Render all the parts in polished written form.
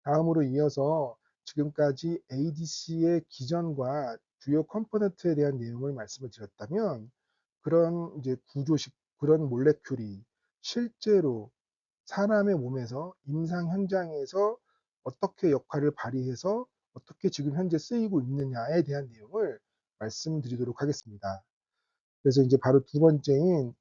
다음으로 이어서 지금까지 ADC의 기전과 주요 컴포넌트에 대한 내용을 말씀을 드렸다면 그런 이제 구조식 그런 몰레큘이 실제로 사람의 몸에서 임상 현장에서 어떻게 역할을 발휘해서 어떻게 지금 현재 쓰이고 있느냐에 대한 내용을 말씀드리도록 하겠습니다. 그래서 이제 바로 두 번째인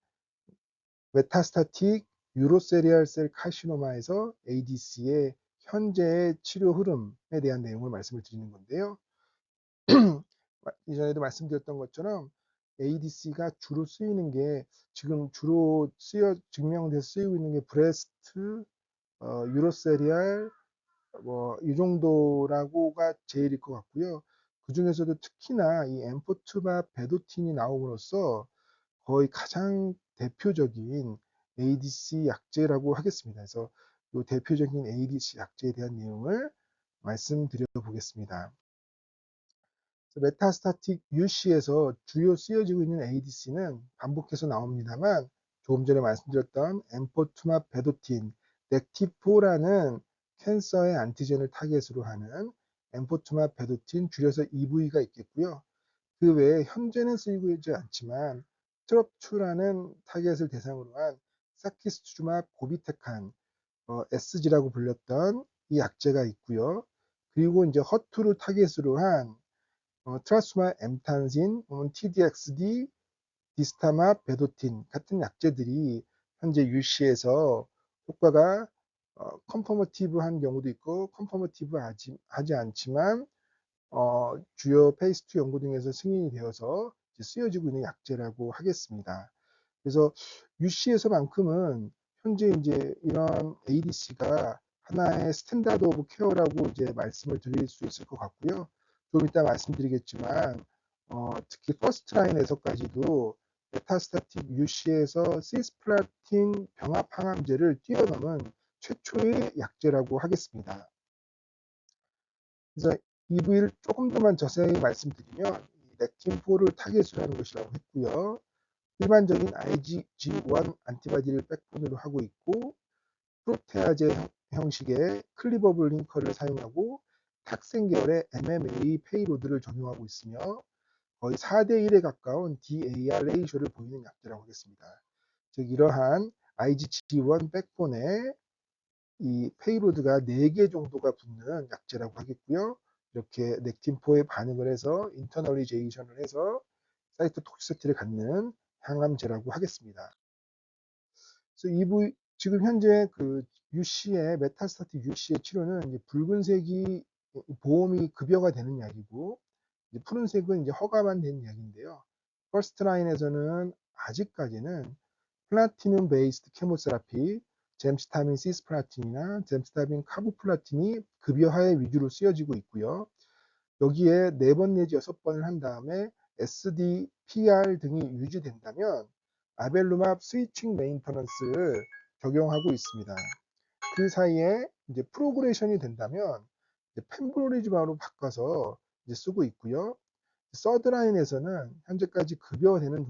메타스타틱 유로세리알 셀 카시노마에서 ADC의 현재의 치료 흐름에 대한 내용을 말씀을 드리는 건데요. 이전에도 말씀드렸던 것처럼 ADC가 주로 쓰이는 게 지금 주로 증명돼서 쓰이고 있는 게 브레스트, 유로세리알 이 정도라고가 제일일 것 같고요. 그 중에서도 특히나 이 엠포투바 베도틴이 나옴으로써 거의 가장 대표적인 ADC 약제라고 하겠습니다. 그래서 이 대표적인 ADC 약제에 대한 내용을 말씀드려 보겠습니다. 메타스타틱 UC에서 주요 쓰여지고 있는 ADC는 반복해서 나옵니다만 조금 전에 말씀드렸던 엠포투마 베도틴, 넥티포라는 캔서의 안티젠을 타겟으로 하는 엠포투마 베도틴 줄여서 EV가 있겠고요. 그 외에 현재는 쓰이고 있지 않지만 트롭2라는 타겟을 대상으로 한 사키스투주마 고비테칸, SG라고 불렸던 이 약제가 있고요. 그리고 이제 허투를 타겟으로 한 트라스마 엠탄신, TDXD, 디스타마 베도틴 같은 약제들이 현재 유시에서 효과가 컨퍼머티브한 경우도 있고 컨퍼머티브 하지 않지만 주요 페이스 2 연구 등에서 승인이 되어서 쓰여지고 있는 약제라고 하겠습니다. 그래서 UC에서만큼은 현재 이제 이런 ADC가 하나의 스탠다드 오브 케어라고 이제 말씀을 드릴 수 있을 것 같고요. 좀 이따 말씀드리겠지만 특히 퍼스트 라인에서까지도 메타스타틱 UC에서 시스플라틴 병합 항암제를 뛰어넘은 최초의 약제라고 하겠습니다. 그래서 EV를 조금 더만 자세히 말씀드리면 넥틴4를 타겟으로 하는 것이라고 했고요. 일반적인 IgG1 안티바디를 백본으로 하고 있고 프로테아제 형식의 클리버블 링커를 사용하고 탁생 계열의 MMA 페이로드를 적용하고 있으며 거의 4대1에 가까운 DAR 레이쇼를 보이는 약제라고 하겠습니다. 즉 이러한 IgG1 백본에 이 페이로드가 4개 정도가 붙는 약제라고 하겠고요. 이렇게 넥틴포에 반응을 해서 인터널리제이션을 해서 사이트 톡시시티를 갖는 항암제라고 하겠습니다. 그래서 지금 현재 그 UC의 메타스타틱 UC의 치료는 이제 붉은색이 보험이 급여가 되는 약이고 이제 푸른색은 이제 허가만 된 약인데요. 퍼스트 라인에서는 아직까지는 플라티늄 베이스드 케모세라피, 젬스타민 시스플라틴이나 젬스타민 카보플라틴이 급여하에 위주로 쓰여지고 있고요. 여기에 4번 내지 6번을 한 다음에 SDPR 등이 유지된다면 아벨루맙 스위칭 메인터넌스를 적용하고 있습니다. 그 사이에 이제 프로그레션이 된다면 이제 펜브로리즈마로 바꿔서 이제 쓰고 있고요. 서드라인에서는 현재까지 급여되는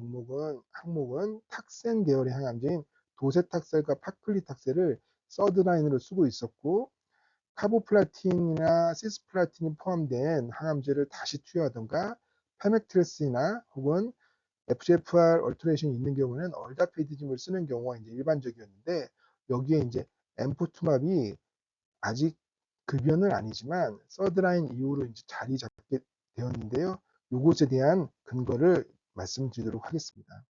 항목은 탁센 계열의 항암제인 도세탁셀과 파클리탁셀을 서드라인으로 쓰고 있었고 카보플라틴이나 시스플라틴이 포함된 항암제를 다시 투여하던가 페메트레스나 혹은 FGFR 얼터레이션이 있는 경우는 얼다페디즘을 쓰는 경우가 이제 일반적이었는데 여기에 이제 엠포투맙이 아직 급여는 아니지만 서드라인 이후로 이제 자리 잡게 되었는데요. 이것에 대한 근거를 말씀드리도록 하겠습니다.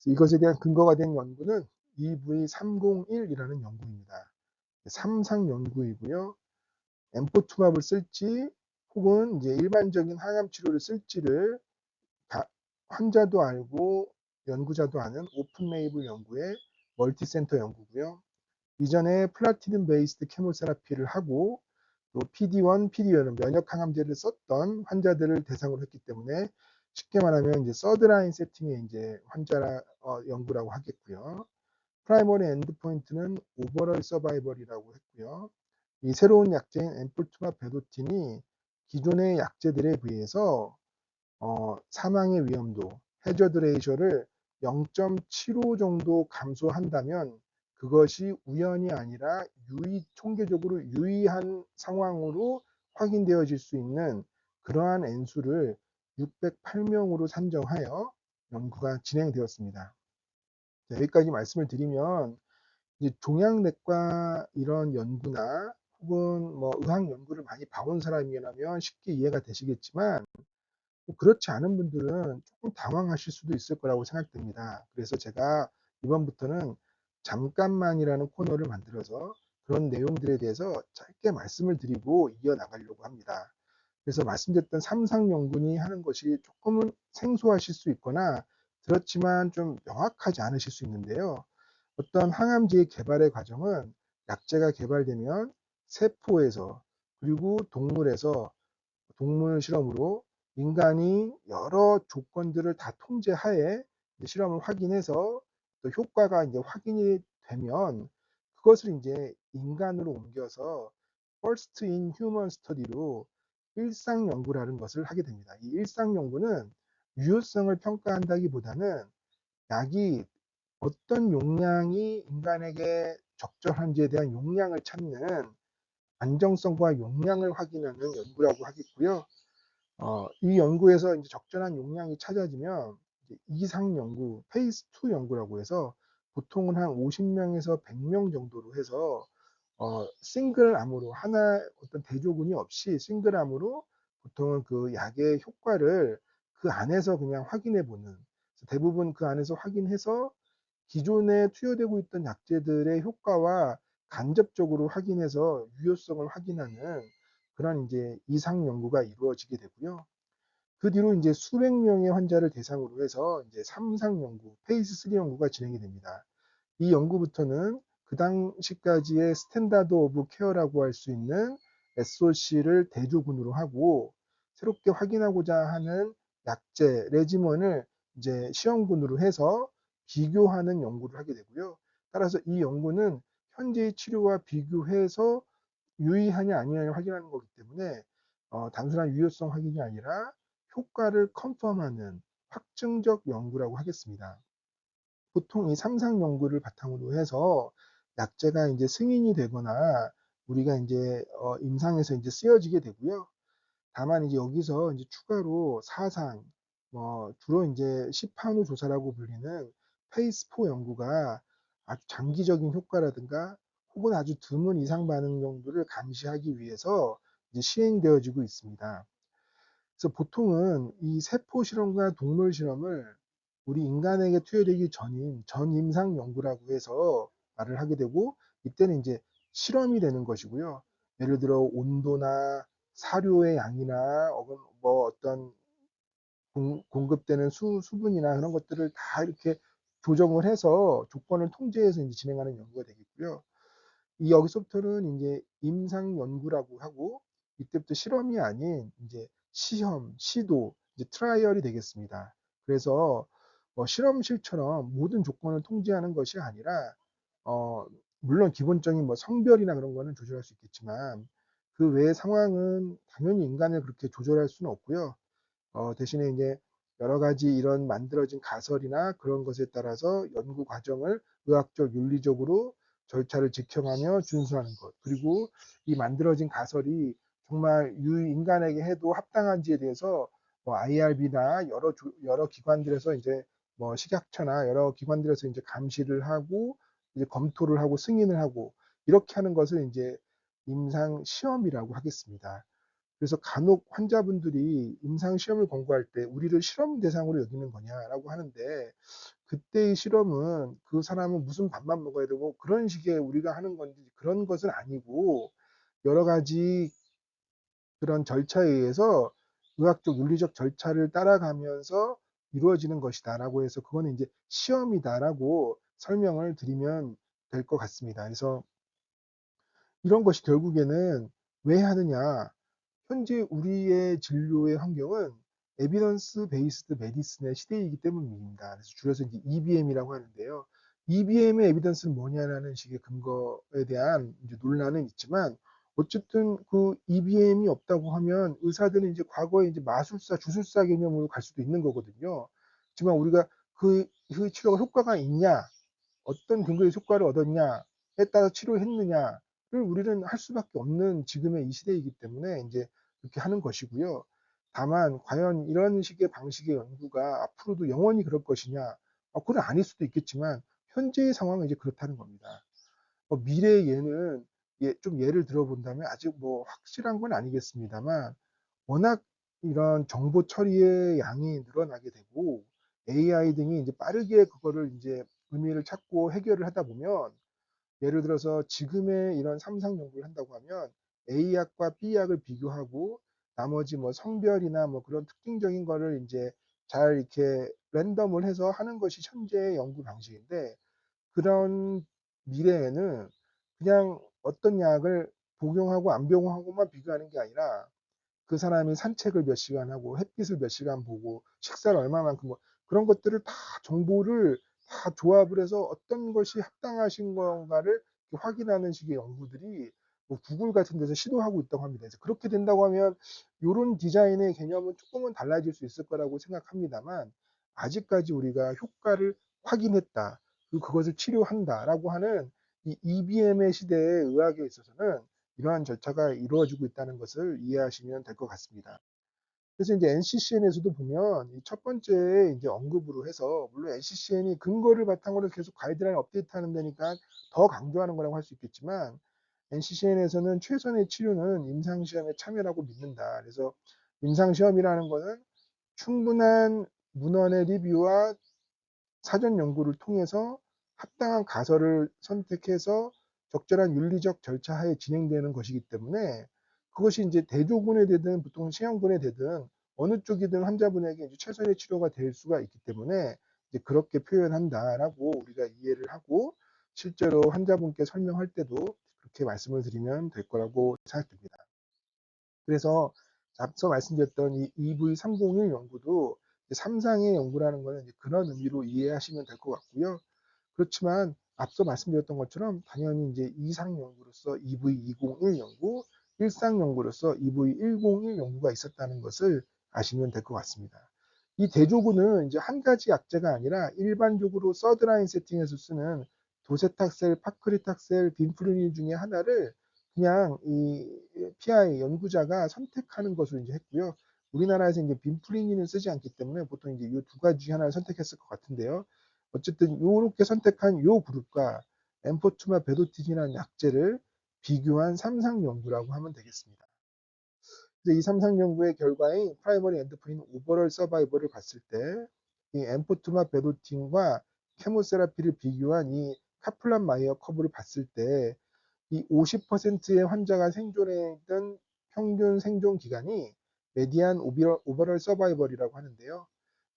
이것에 대한 근거가 된 연구는 EV301이라는 연구입니다. 3상 연구이고요. 엠포투맙을 쓸지 혹은 이제 일반적인 항암 치료를 쓸지를 환자도 알고 연구자도 아는 오픈 레이블 연구의 멀티센터 연구고요. 이전에 플라티늄 베이스드 케모세라피를 하고 또 PD1, PD2는 면역 항암제를 썼던 환자들을 대상으로 했기 때문에 쉽게 말하면 이제 서드라인 세팅의 이제 환자 연구라고 하겠고요. 프라이머리 엔드포인트는 오버럴 서바이벌이라고 했고요. 이 새로운 약제인 엠폴투마 베도틴이 기존의 약제들에 비해서 사망의 위험도, 해저드 레이셔를 0.75 정도 감소한다면 그것이 우연이 아니라 총계적으로 유의한 상황으로 확인되어질 수 있는 그러한 N수를 608명으로 산정하여 연구가 진행되었습니다. 여기까지 말씀을 드리면 이제 종양내과 이런 연구나 혹은 뭐 의학 연구를 많이 봐온 사람이라면 쉽게 이해가 되시겠지만 그렇지 않은 분들은 조금 당황하실 수도 있을 거라고 생각됩니다. 그래서 제가 이번부터는 잠깐만이라는 코너를 만들어서 그런 내용들에 대해서 짧게 말씀을 드리고 이어나가려고 합니다. 그래서 말씀드렸던 삼상연군이 하는 것이 조금은 생소하실 수 있거나 그렇지만 좀 명확하지 않으실 수 있는데요. 어떤 항암제 개발의 과정은 약제가 개발되면 세포에서 그리고 동물에서 동물 실험으로 인간이 여러 조건들을 다 통제하에 실험을 확인해서 또 효과가 이제 확인이 되면 그것을 이제 인간으로 옮겨서 First in Human Study로 일상 연구라는 것을 하게 됩니다. 이 일상 연구는 유효성을 평가한다기보다는 약이 어떤 용량이 인간에게 적절한지에 대한 용량을 찾는 안정성과 용량을 확인하는 연구라고 하겠고요. 이 연구에서 이제 적절한 용량이 찾아지면 이제 이상 연구, 페이스 2 연구라고 해서 보통은 한 50명에서 100명 정도로 해서 싱글암으로 하나 어떤 대조군이 없이 싱글암으로 보통은 그 약의 효과를 그 안에서 그냥 확인해 보는 대부분 그 안에서 확인해서 기존에 투여되고 있던 약제들의 효과와 간접적으로 확인해서 유효성을 확인하는 그런 이제 이상 연구가 이루어지게 되고요. 그 뒤로 이제 수백 명의 환자를 대상으로 해서 이제 3상 연구, 페이스 3 연구가 진행이 됩니다. 이 연구부터는 그 당시까지의 스탠다드 오브 케어라고 할 수 있는 SOC를 대조군으로 하고 새롭게 확인하고자 하는 약제, 레지먼을 이제 시험군으로 해서 비교하는 연구를 하게 되고요. 따라서 이 연구는 현재의 치료와 비교해서 유의하냐 아니냐를 확인하는 거기 때문에 단순한 유효성 확인이 아니라 효과를 컨펌하는 확증적 연구라고 하겠습니다. 보통 이 삼상 연구를 바탕으로 해서 약제가 이제 승인이 되거나 우리가 이제 임상에서 이제 쓰여지게 되고요. 다만 이제 여기서 이제 추가로 사상, 주로 이제 시판후 조사라고 불리는 페이스 4 연구가 아주 장기적인 효과라든가 혹은 아주 드문 이상 반응 정도를 감시하기 위해서 이제 시행되어지고 있습니다. 그래서 보통은 이 세포 실험과 동물 실험을 우리 인간에게 투여되기 전인 전임상 연구라고 해서 말을 하게 되고 이때는 이제 실험이 되는 것이고요. 예를 들어 온도나 사료의 양이나 뭐 어떤 공급되는 수분이나 그런 것들을 다 이렇게 조정을 해서 조건을 통제해서 이제 진행하는 연구가 되겠고요. 이 여기서부터는 이제 임상 연구라고 하고 이때부터 실험이 아닌 이제 시험, 시도, 이제 트라이얼이 되겠습니다. 그래서 실험실처럼 모든 조건을 통제하는 것이 아니라 어, 물론 기본적인 뭐 성별이나 그런 거는 조절할 수 있겠지만 그 외의 상황은 당연히 인간을 그렇게 조절할 수는 없고요. 대신에 이제 여러 가지 이런 만들어진 가설이나 그런 것에 따라서 연구 과정을 의학적, 윤리적으로 절차를 지켜가며 준수하는 것. 그리고 이 만들어진 가설이 정말 인간에게 해도 합당한지에 대해서 IRB나 여러 기관들에서 이제 식약처나 여러 기관들에서 이제 감시를 하고 이제 검토를 하고 승인을 하고 이렇게 하는 것을 이제 임상 시험이라고 하겠습니다. 그래서 간혹 환자분들이 임상 시험을 권고할 때 우리를 실험 대상으로 여기는 거냐라고 하는데 그때의 실험은 그 사람은 무슨 밥만 먹어야 되고 그런 식의 우리가 하는 건지 그런 것은 아니고 여러 가지 그런 절차에 의해서 의학적 윤리적 절차를 따라가면서 이루어지는 것이다라고 해서 그거는 이제 시험이다라고 설명을 드리면 될 것 같습니다. 그래서 이런 것이 결국에는 왜 하느냐? 현재 우리의 진료의 환경은 에비던스 베이스드 메디슨의 시대이기 때문입니다. 그래서 줄여서 이제 EBM이라고 하는데요. EBM의 에비던스는 뭐냐라는 식의 근거에 대한 이제 논란은 있지만 어쨌든 그 EBM이 없다고 하면 의사들은 이제 과거에 이제 마술사, 주술사 개념으로 갈 수도 있는 거거든요. 하지만 우리가 그 치료가 효과가 있냐? 어떤 근거에서 효과를 얻었냐에 따라 치료했느냐를 우리는 할 수밖에 없는 지금의 이 시대이기 때문에 이제 그렇게 하는 것이고요. 다만 과연 이런 식의 방식의 연구가 앞으로도 영원히 그럴 것이냐? 그건 아닐 수도 있겠지만 현재의 상황은 이제 그렇다는 겁니다. 미래의 예는 좀 예를 들어본다면 아직 뭐 확실한 건 아니겠습니다만 워낙 이런 정보 처리의 양이 늘어나게 되고 AI 등이 이제 빠르게 그거를 이제 의미를 찾고 해결을 하다 보면 예를 들어서 지금의 이런 삼상 연구를 한다고 하면 A약과 B약을 비교하고 나머지 뭐 성별이나 뭐 그런 특징적인 거를 이제 잘 이렇게 랜덤을 해서 하는 것이 현재의 연구 방식인데 그런 미래에는 그냥 어떤 약을 복용하고 안 복용하고만 비교하는 게 아니라 그 사람이 산책을 몇 시간 하고 햇빛을 몇 시간 보고 식사를 얼마만큼 그런 것들을 다 정보를 다 조합을 해서 어떤 것이 합당하신 건가를 확인하는 식의 연구들이 뭐 구글 같은 데서 시도하고 있다고 합니다. 그래서 그렇게 된다고 하면 이런 디자인의 개념은 조금은 달라질 수 있을 거라고 생각합니다만 아직까지 우리가 효과를 확인했다. 그것을 치료한다라고 하는 이 EBM의 시대의 의학에 있어서는 이러한 절차가 이루어지고 있다는 것을 이해하시면 될 것 같습니다. 그래서 이제 NCCN에서도 보면 첫 번째 이제 언급으로 해서 물론 NCCN이 근거를 바탕으로 계속 가이드라인 업데이트하는 데니까 더 강조하는 거라고 할 수 있겠지만 NCCN에서는 최선의 치료는 임상시험에 참여라고 믿는다. 그래서 임상시험이라는 것은 충분한 문헌의 리뷰와 사전 연구를 통해서 합당한 가설을 선택해서 적절한 윤리적 절차 하에 진행되는 것이기 때문에 그것이 이제 대조군에 되든 보통 시형군에 되든 어느 쪽이든 환자분에게 이제 최선의 치료가 될 수가 있기 때문에 이제 그렇게 표현한다라고 우리가 이해를 하고 실제로 환자분께 설명할 때도 그렇게 말씀을 드리면 될 거라고 생각됩니다. 그래서 앞서 말씀드렸던 이 EV301 연구도 삼상의 연구라는 것은 그런 의미로 이해하시면 될 것 같고요. 그렇지만 앞서 말씀드렸던 것처럼 당연히 이제 이상 연구로서 EV201 연구, 일상 연구로서 EV101 연구가 있었다는 것을 아시면 될 것 같습니다. 이 대조군은 이제 한 가지 약제가 아니라 일반적으로 서드라인 세팅에서 쓰는 도세탁셀, 파크리탁셀, 빈프리닐 중에 하나를 그냥 이 PI 연구자가 선택하는 것으로 이제 했고요. 우리나라에서 이제 빈프리닐은 쓰지 않기 때문에 보통 이제 이 두 가지 중에 하나를 선택했을 것 같은데요. 어쨌든 이렇게 선택한 이 그룹과 엠포투마 베도티딘이라는 약제를 비교한 삼상 연구라고 하면 되겠습니다. 이 삼상 연구의 결과인 프라이머리 엔드포인 오버럴 서바이벌을 봤을 때 이 엠포투마 베도틴과 케모세라피를 비교한 이 카플란 마이어 커브를 봤을 때 이 50%의 환자가 생존했던 평균 생존 기간이 메디안 오버럴 서바이벌이라고 하는데요.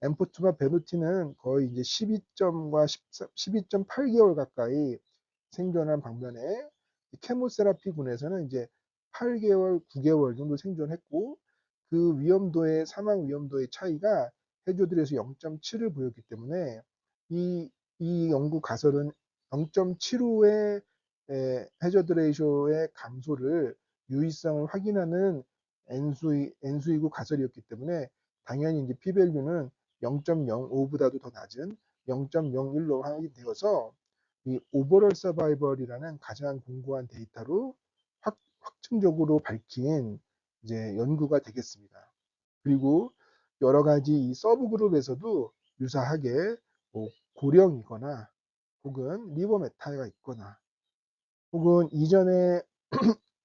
엠포투마 베노틴은 거의 이제 12점과 12.8개월 가까이 생존한 방면에 케모세라피군에서는 이제 8개월, 9개월 정도 생존했고 그 위험도의 사망 위험도의 차이가 해조들에서 0.7을 보였기 때문에 이 연구 가설은 0.75의 해저드 레이쇼의 감소를 유의성을 확인하는 N수이고 가설이었기 때문에 당연히 이제 P밸류는 0.05보다도 더 낮은 0.01로 확인되어서 이 오버럴 서바이벌이라는 가장 공고한 데이터로 확증적으로 밝힌 이제 연구가 되겠습니다. 그리고 여러 가지 이 서브 그룹에서도 유사하게 뭐 고령이거나 혹은 리버 메타가 있거나 혹은 이전에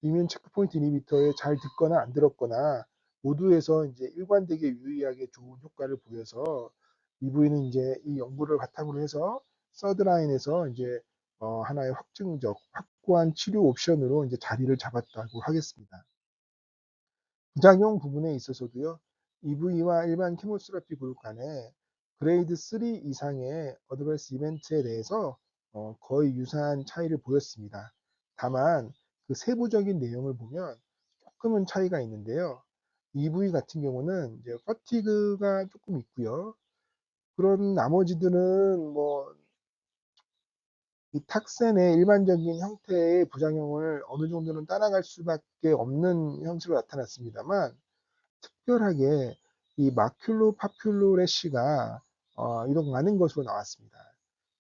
이뮨 체크포인트 이니비터에 잘 듣거나 안 들었거나 모두에서 이제 일관되게 유의하게 좋은 효과를 보여서 EV는 이제 이 연구를 바탕으로 해서 서드라인에서 이제 하나의 확증적 확고한 치료 옵션으로 이제 자리를 잡았다고 하겠습니다. 부작용 부분에 있어서도요. EV와 일반 케모세라피 그룹 간에 그레이드 3 이상의 어드버스 이벤트에 대해서 거의 유사한 차이를 보였습니다. 다만 그 세부적인 내용을 보면 조금은 차이가 있는데요. EV 같은 경우는 이제 퍼티그가 조금 있고요. 그런 나머지들은 뭐 이 탁센의 일반적인 형태의 부작용을 어느 정도는 따라갈 수밖에 없는 형식으로 나타났습니다만 특별하게 이 마큘로 파퓰로레시가 이동 많은 것으로 나왔습니다.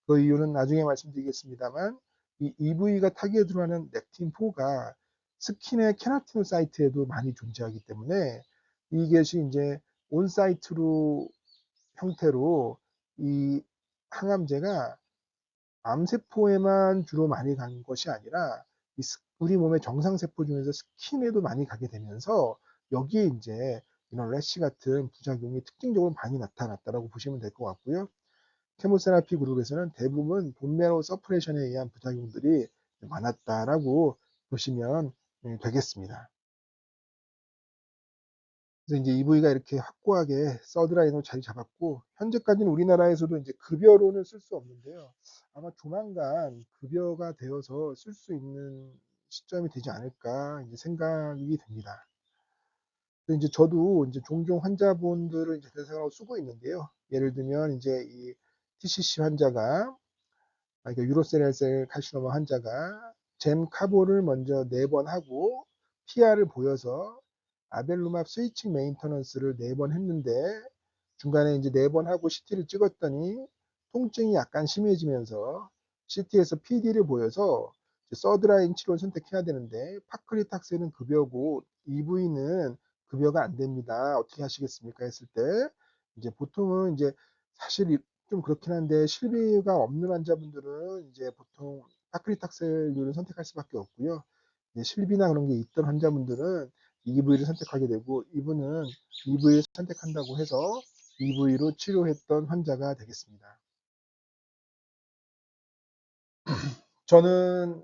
그 이유는 나중에 말씀드리겠습니다만 이 EV가 타기에 들어가는 렉틴4가 스킨의 케라티노사이트에도 많이 존재하기 때문에 이것이 이제 온사이트로 형태로 이 항암제가 암세포에만 주로 많이 가는 것이 아니라 우리 몸의 정상세포 중에서 스킨에도 많이 가게 되면서 여기에 이제 이런 래시 같은 부작용이 특징적으로 많이 나타났다고 보시면 될 것 같고요. 케모세라피 그룹에서는 대부분 본메로 서프레션에 의한 부작용들이 많았다라고 보시면 되겠습니다. 그래서 이제 EV가 이렇게 확고하게 서드라인으로 자리 잡았고 현재까지는 우리나라에서도 이제 급여로는 쓸 수 없는데요. 아마 조만간 급여가 되어서 쓸 수 있는 시점이 되지 않을까 이제 생각이 됩니다. 이제 저도 이제 종종 환자분들을 이제 대상으로 쓰고 있는데요. 예를 들면 이제 이 TCC 환자가 그러니까 유로세렐셀 칼시노마 환자가 잼 카보를 먼저 4번 하고 PR을 보여서 아벨루맙 스위칭 메인터넌스를 4번 했는데 중간에 이제 4번 하고 CT를 찍었더니 통증이 약간 심해지면서 CT에서 PD를 보여서 서드라인 치료를 선택해야 되는데 파크리탁스는 급여고 EV는 급여가 안 됩니다. 어떻게 하시겠습니까? 했을 때 이제 보통은 이제 사실 좀 그렇긴 한데 실비가 없는 환자분들은 이제 보통 파크리탁셀류를 선택할 수밖에 없고요. 이제 실비나 그런 게 있던 환자분들은 EV를 선택하게 되고 이분은 EV를 선택한다고 해서 EV로 치료했던 환자가 되겠습니다. 저는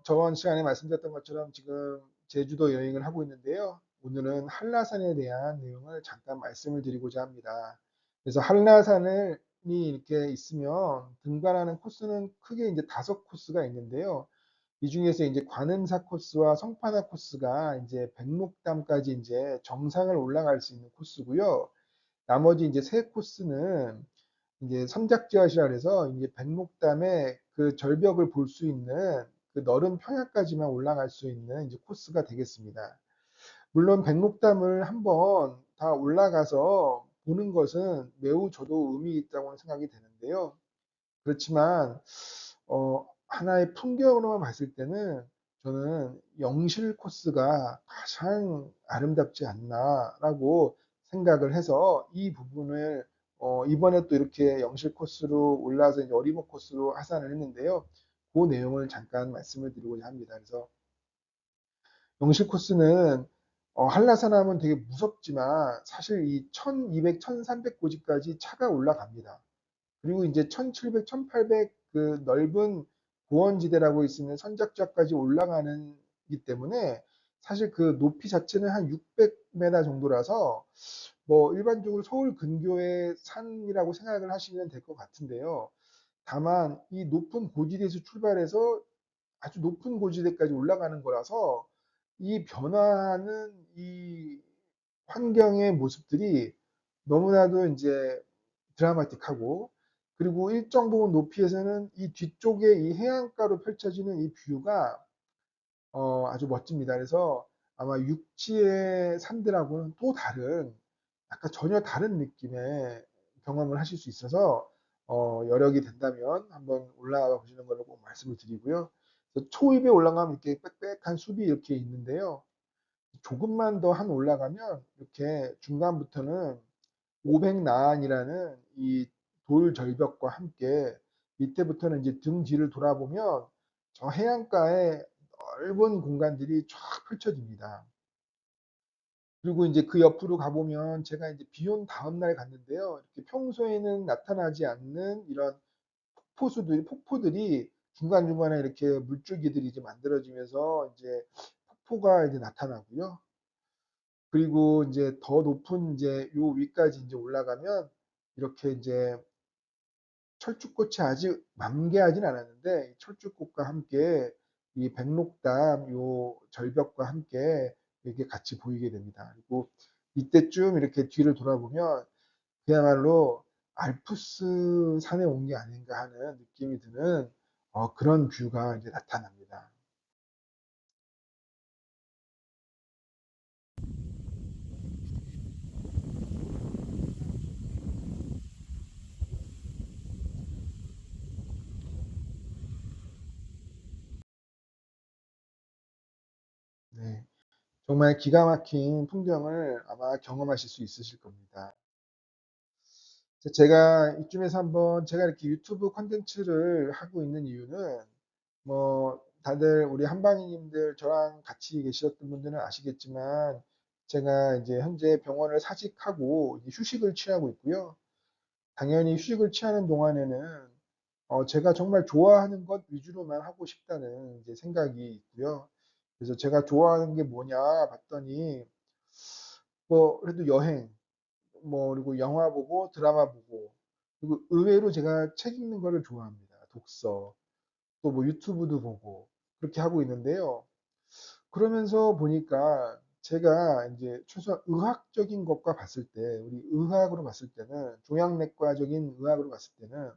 저번 시간에 말씀드렸던 것처럼 지금 제주도 여행을 하고 있는데요. 오늘은 한라산에 대한 내용을 잠깐 말씀을 드리고자 합니다. 그래서 한라산이 이렇게 있으면 등반하는 코스는 크게 이제 5코스가 있는데요. 이 중에서 이제 관음사 코스와 성판화 코스가 이제 백록담까지 이제 정상을 올라갈 수 있는 코스고요. 나머지 이제 3코스는 이제 삼작지엇이라 해서 이제 백록담의 그 절벽을 볼 수 있는 그 너른 평야까지만 올라갈 수 있는 이제 코스가 되겠습니다. 물론 백록담을 한번 다 올라가서 보는 것은 매우 저도 의미 있다고 생각이 되는데요. 그렇지만 하나의 풍경으로만 봤을 때는 저는 영실 코스가 가장 아름답지 않나라고 생각을 해서 이 부분을 이번에 또 이렇게 영실 코스로 올라서 이제 어리목 코스로 하산을 했는데요. 그 내용을 잠깐 말씀을 드리고자 합니다. 그래서 영실 코스는 한라산 하면 되게 무섭지만 사실 이 1200, 1300고지까지 차가 올라갑니다. 그리고 이제 1700, 1800 그 넓은 고원지대라고 있는 선착지까지 올라가는 기 때문에 사실 그 높이 자체는 한 600m 정도라서 뭐 일반적으로 서울 근교의 산이라고 생각을 하시면 될 것 같은데요. 다만 이 높은 고지대에서 출발해서 아주 높은 고지대까지 올라가는 거라서 이 변화하는 이 환경의 모습들이 너무나도 이제 드라마틱하고 그리고 일정 부분 높이에서는 이 뒤쪽에 이 해안가로 펼쳐지는 이 뷰가 아주 멋집니다. 그래서 아마 육지의 산들하고는 또 다른 약간 전혀 다른 느낌의 경험을 하실 수 있어서 여력이 된다면 한번 올라가 보시는 걸로 꼭 말씀을 드리고요. 초입에 올라가면 이렇게 빽빽한 숲이 이렇게 있는데요. 조금만 더 한 올라가면 이렇게 중간부터는 500나안이라는 이 돌 절벽과 함께 밑에부터는 이제 등 뒤를 돌아보면 저 해안가에 넓은 공간들이 쫙 펼쳐집니다. 그리고 이제 그 옆으로 가보면 제가 이제 비온 다음 날 갔는데요. 이렇게 평소에는 나타나지 않는 이런 폭포들이 중간중간에 이렇게 물줄기들이 이제 만들어지면서 이제 폭포가 이제 나타나고요. 그리고 이제 더 높은 이제 요 위까지 이제 올라가면 이렇게 이제 철쭉꽃이 아직 만개하진 않았는데 철쭉꽃과 함께 이 백록담 요 절벽과 함께 이렇게 같이 보이게 됩니다. 그리고 이때쯤 이렇게 뒤를 돌아보면 그야말로 알프스 산에 온 게 아닌가 하는 느낌이 드는 그런 뷰가 이제 나타납니다. 네. 정말 기가 막힌 풍경을 아마 경험하실 수 있으실 겁니다. 제가 이쯤에서 한번 제가 이렇게 유튜브 콘텐츠를 하고 있는 이유는 뭐 다들 우리 한방이님들 저랑 같이 계셨던 분들은 아시겠지만 제가 이제 현재 병원을 사직하고 이제 휴식을 취하고 있고요. 당연히 휴식을 취하는 동안에는 제가 정말 좋아하는 것 위주로만 하고 싶다는 이제 생각이 있고요. 그래서 제가 좋아하는 게 뭐냐 봤더니 뭐 그래도 여행, 뭐 그리고 영화 보고 드라마 보고 그리고 의외로 제가 책 읽는 거를 좋아합니다. 독서. 또 뭐 유튜브도 보고 그렇게 하고 있는데요. 그러면서 보니까 제가 이제 최소한 의학적인 것과 봤을 때, 우리 의학으로 봤을 때는, 종양내과적인 의학으로 봤을 때는,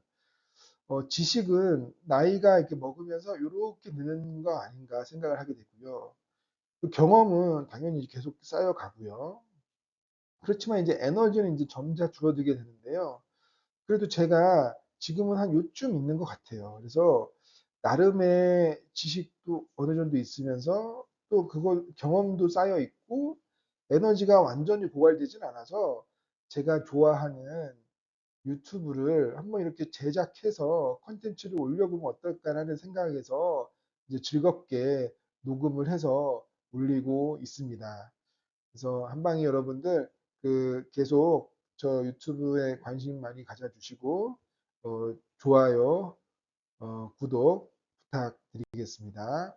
지식은 나이가 이렇게 먹으면서 이렇게 느는 거 아닌가 생각을 하게 되고요. 그 경험은 당연히 계속 쌓여가고요. 그렇지만 이제 에너지는 이제 점차 줄어들게 되는데요. 그래도 제가 지금은 한 요쯤 있는 것 같아요. 그래서 나름의 지식도 어느 정도 있으면서 또 그걸 경험도 쌓여 있고 에너지가 완전히 고갈되진 않아서 제가 좋아하는 유튜브를 한번 이렇게 제작해서 콘텐츠를 올려보면 어떨까라는 생각에서 이제 즐겁게 녹음을 해서 올리고 있습니다. 그래서 한방이 여러분들 계속 저 유튜브에 관심 많이 가져주시고 좋아요, 구독 부탁드리겠습니다.